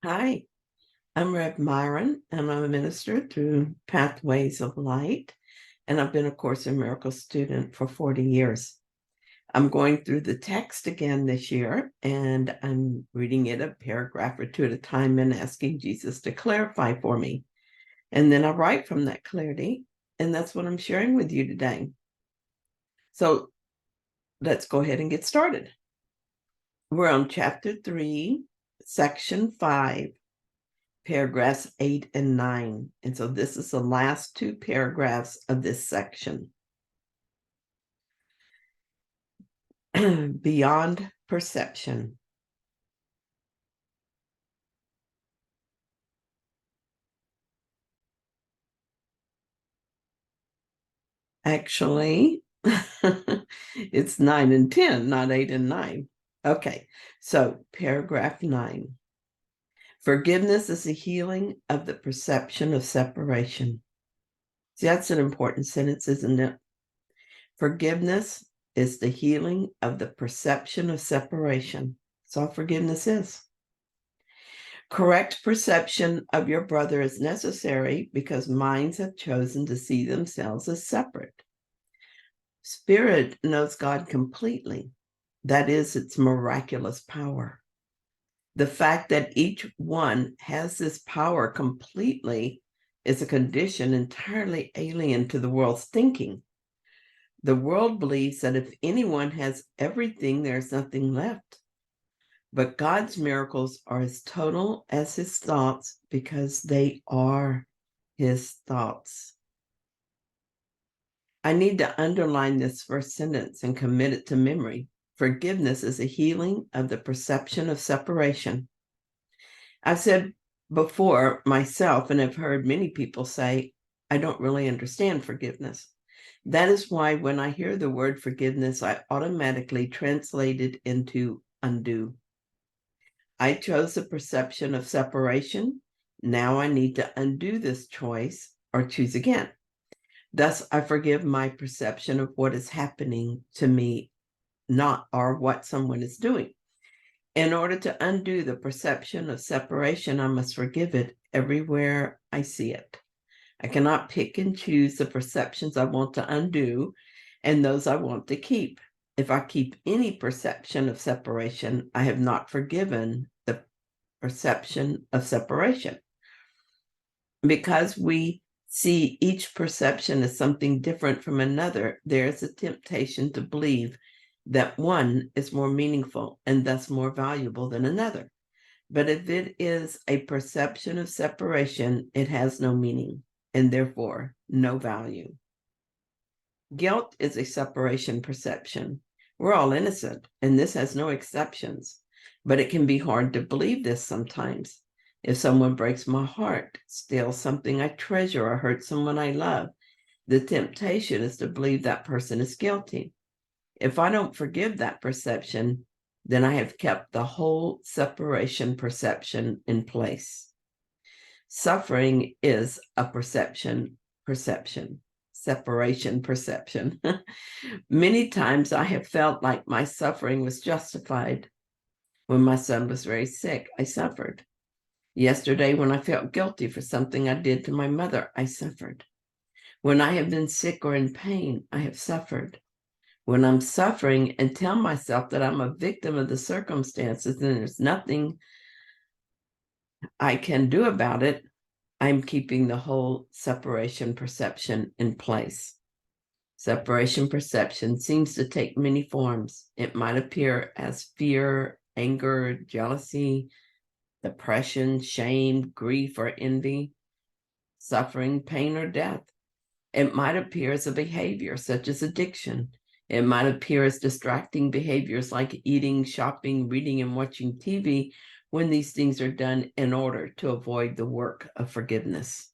Hi, I'm Rev Myron, and I'm a minister through Pathways of Light, and I've been a Course in Miracles student for 40 years. I'm going through the text again this year, and I'm reading it a paragraph or two at a time and asking Jesus to clarify for me. And then I write from that clarity, and that's what I'm sharing with you today. So let's go ahead and get started. We're on chapter 3, section 5. Paragraphs 8 and 9. And so this is the last two paragraphs of this section. Beyond perception. Actually, it's 9 and 10, not 8 and 9. Okay, so paragraph 9. Forgiveness is the healing of the perception of separation. See, that's an important sentence, isn't it? Forgiveness is the healing of the perception of separation. That's all forgiveness is. Correct perception of your brother is necessary because minds have chosen to see themselves as separate. Spirit knows God completely. That is its miraculous power. The fact that each one has this power completely is a condition entirely alien to the world's thinking. The world believes that if anyone has everything, there's nothing left. But God's miracles are as total as his thoughts because they are his thoughts. I need to underline this first sentence and commit it to memory. Forgiveness is a healing of the perception of separation. I've said before myself, and I've heard many people say, I don't really understand forgiveness. That is why when I hear the word forgiveness, I automatically translate it into undo. I chose the perception of separation. Now I need to undo this choice or choose again. Thus, I forgive my perception of what is happening to me, not or what someone is doing. In order to undo the perception of separation, I must forgive it everywhere I see it. I cannot pick and choose the perceptions I want to undo and those I want to keep. If I keep any perception of separation, I have not forgiven the perception of separation. Because we see each perception as something different from another, there is a temptation to believe that one is more meaningful and thus more valuable than another. But if it is a perception of separation, it has no meaning and therefore no value. Guilt is a separation perception. We're all innocent, and this has no exceptions. But it can be hard to believe this sometimes. If someone breaks my heart, steals something I treasure, or hurts someone I love, the temptation is to believe that person is guilty. If I don't forgive that perception, then I have kept the whole separation perception in place. Suffering is a perception. Separation perception. Many times I have felt like my suffering was justified. When my son was very sick, I suffered. Yesterday, when I felt guilty for something I did to my mother, I suffered. When I have been sick or in pain, I have suffered. When I'm suffering and tell myself that I'm a victim of the circumstances and there's nothing I can do about it, I'm keeping the whole separation perception in place. Separation perception seems to take many forms. It might appear as fear, anger, jealousy, depression, shame, grief, or envy, suffering, pain, or death. It might appear as a behavior such as addiction. It might appear as distracting behaviors like eating, shopping, reading, and watching TV when these things are done in order to avoid the work of forgiveness.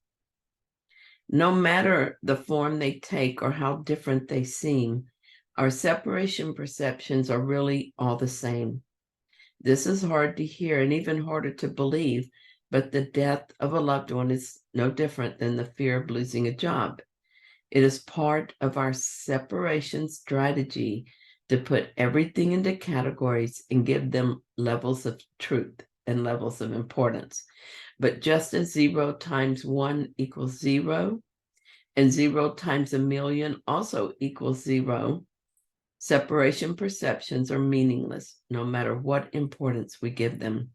No matter the form they take or how different they seem, our separation perceptions are really all the same. This is hard to hear and even harder to believe, but the death of a loved one is no different than the fear of losing a job. It is part of our separation strategy to put everything into categories and give them levels of truth. and levels of importance. But just as 0 times 1 equals 0, and 0 times a million also equals 0, separation perceptions are meaningless, no matter what importance we give them.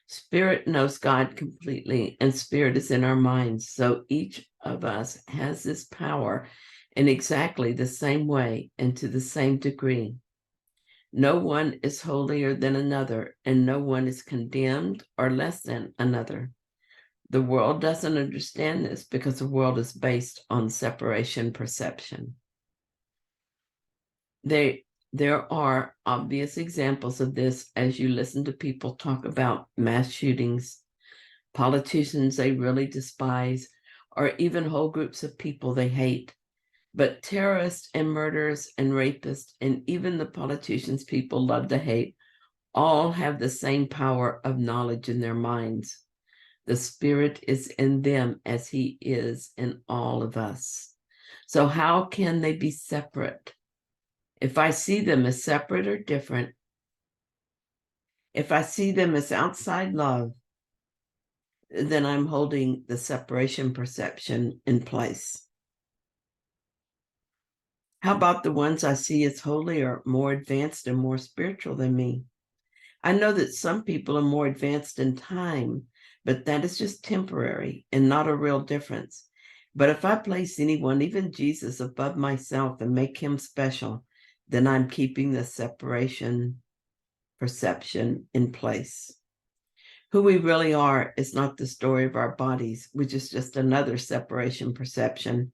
Spirit knows God completely, and spirit is in our minds. So each of us has this power in exactly the same way and to the same degree. No one is holier than another, and no one is condemned or less than another. The world doesn't understand this because the world is based on separation perception. There are obvious examples of this as you listen to people talk about mass shootings, politicians they really despise, or even whole groups of people they hate. But terrorists and murderers and rapists, and even the politicians people love to hate, all have the same power of knowledge in their minds. The Spirit is in them as He is in all of us. So how can they be separate? If I see them as separate or different, if I see them as outside love, then I'm holding the separation perception in place. How about the ones I see as holier, more advanced, and more spiritual than me? I know that some people are more advanced in time, but that is just temporary and not a real difference. But if I place anyone, even Jesus, above myself and make him special, then I'm keeping the separation perception in place. Who we really are is not the story of our bodies, which is just another separation perception,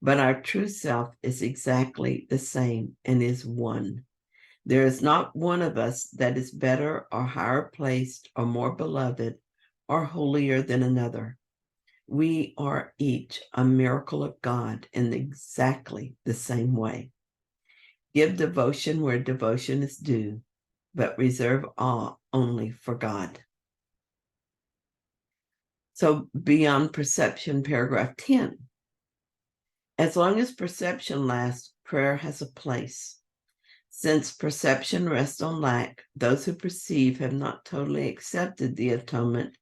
but our true self is exactly the same and is one. There is not one of us that is better or higher placed or more beloved or holier than another. We are each a miracle of God in exactly the same way. Give devotion where devotion is due, but reserve awe only for God. So beyond perception, paragraph 10. As long as perception lasts, prayer has a place. Since perception rests on lack, those who perceive have not totally accepted the atonement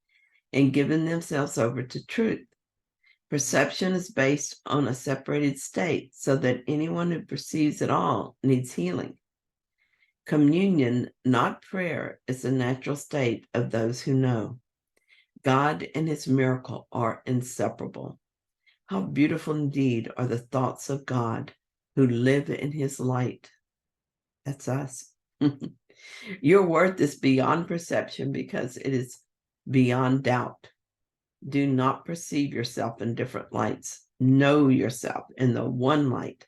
and given themselves over to truth. Perception is based on a separated state, so that anyone who perceives at all needs healing. Communion, not prayer, is the natural state of those who know. God and his miracle are inseparable. How beautiful indeed are the thoughts of God who live in his light. That's us. Your worth is beyond perception because it is beyond doubt. Do not perceive yourself in different lights. Know yourself in the one light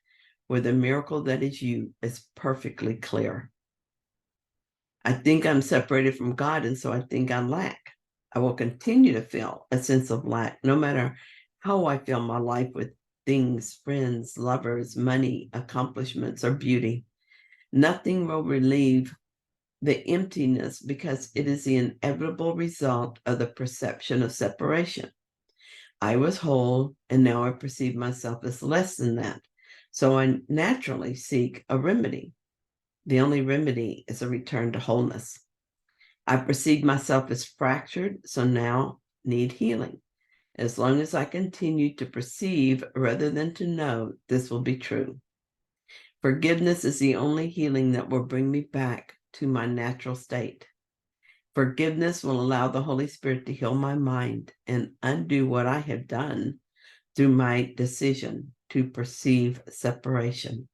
where the miracle that is you is perfectly clear. I think I'm separated from God, and so I think I lack. I will continue to feel a sense of lack, no matter how I fill my life with things, friends, lovers, money, accomplishments, or beauty. Nothing will relieve the emptiness because it is the inevitable result of the perception of separation. I was whole, and now I perceive myself as less than that. So I naturally seek a remedy. The only remedy is a return to wholeness. I perceive myself as fractured, so now need healing. As long as I continue to perceive rather than to know, this will be true. Forgiveness is the only healing that will bring me back to my natural state. Forgiveness will allow the Holy Spirit to heal my mind and undo what I have done through my decision to perceive separation.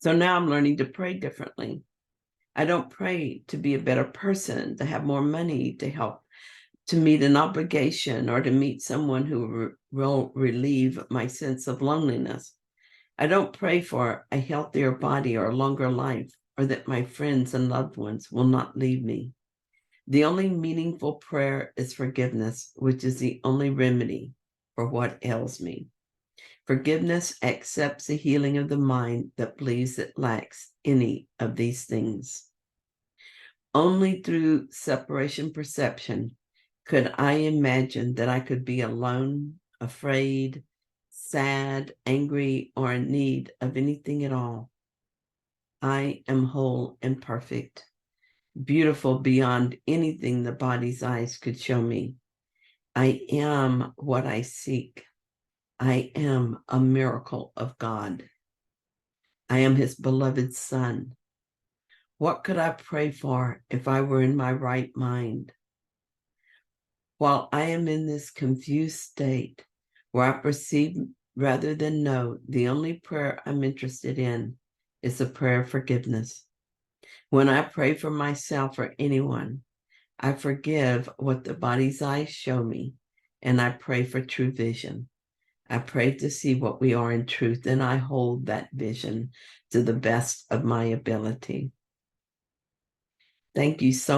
So now I'm learning to pray differently. I don't pray to be a better person, to have more money, to help, to meet an obligation, or to meet someone who will relieve my sense of loneliness. I don't pray for a healthier body or a longer life, or that my friends and loved ones will not leave me. The only meaningful prayer is forgiveness, which is the only remedy for what ails me. Forgiveness accepts the healing of the mind that believes it lacks any of these things. Only through separation perception could I imagine that I could be alone, afraid, sad, angry, or in need of anything at all. I am whole and perfect. beautiful beyond anything the body's eyes could show me. I am what I seek. I am a miracle of God. I am his beloved son. What could I pray for if I were in my right mind? While I am in this confused state where I perceive rather than know, the only prayer I'm interested in is a prayer of forgiveness. When I pray for myself or anyone, I forgive what the body's eyes show me, and I pray for true vision. I pray to see what we are in truth, and I hold that vision to the best of my ability. Thank you so